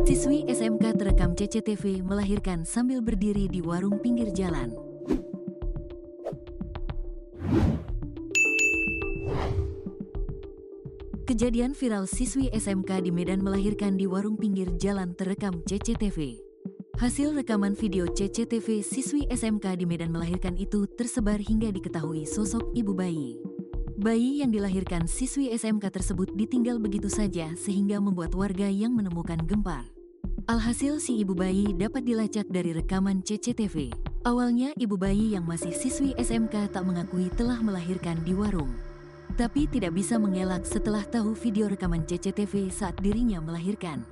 Siswi SMK terekam CCTV melahirkan sambil berdiri di warung pinggir jalan. Kejadian viral siswi SMK di Medan melahirkan di warung pinggir jalan terekam CCTV. Hasil rekaman video CCTV siswi SMK di Medan melahirkan itu tersebar hingga diketahui sosok ibu bayi. Bayi yang dilahirkan siswi SMK tersebut ditinggal begitu saja sehingga membuat warga yang menemukan gempar. Alhasil si ibu bayi dapat dilacak dari rekaman CCTV. Awalnya ibu bayi yang masih siswi SMK tak mengakui telah melahirkan di warung. Tapi tidak bisa mengelak setelah tahu video rekaman CCTV saat dirinya melahirkan.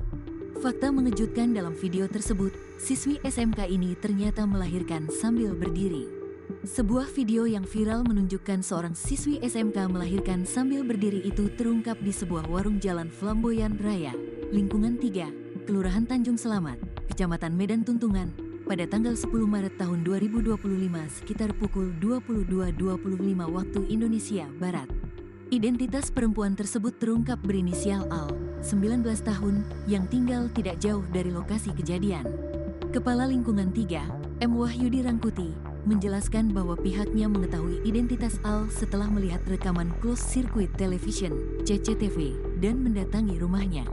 Fakta mengejutkan dalam video tersebut, siswi SMK ini ternyata melahirkan sambil berdiri. Sebuah video yang viral menunjukkan seorang siswi SMK melahirkan sambil berdiri itu terungkap di sebuah warung jalan Flamboyan Raya, lingkungan 3, Kelurahan Tanjung Selamat, Kecamatan Medan Tuntungan, pada tanggal 10 Maret tahun 2025 sekitar pukul 22.25 waktu Indonesia Barat. Identitas perempuan tersebut terungkap berinisial Al, 19 tahun, yang tinggal tidak jauh dari lokasi kejadian. Kepala Lingkungan 3, M. Wahyudi Rangkuti, menjelaskan bahwa pihaknya mengetahui identitas Al setelah melihat rekaman closed circuit television, CCTV, dan mendatangi rumahnya.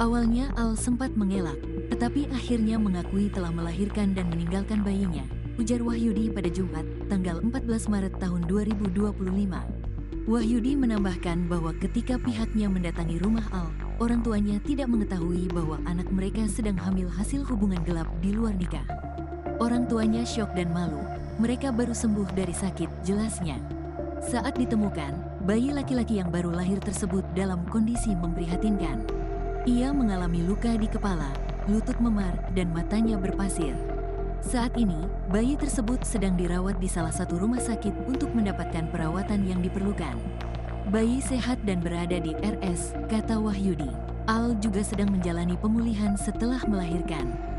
Awalnya Al sempat mengelak, tetapi akhirnya mengakui telah melahirkan dan meninggalkan bayinya, ujar Wahyudi pada Jumat, tanggal 14 Maret tahun 2025. Wahyudi menambahkan bahwa ketika pihaknya mendatangi rumah Al, orang tuanya tidak mengetahui bahwa anak mereka sedang hamil hasil hubungan gelap di luar nikah. Orang tuanya syok dan malu. Mereka baru sembuh dari sakit, jelasnya. Saat ditemukan, bayi laki-laki yang baru lahir tersebut dalam kondisi memprihatinkan. Ia mengalami luka di kepala, lutut memar, dan matanya berpasir. Saat ini, bayi tersebut sedang dirawat di salah satu rumah sakit untuk mendapatkan perawatan yang diperlukan. Bayi sehat dan berada di RS, kata Wahyudi. Al juga sedang menjalani pemulihan setelah melahirkan.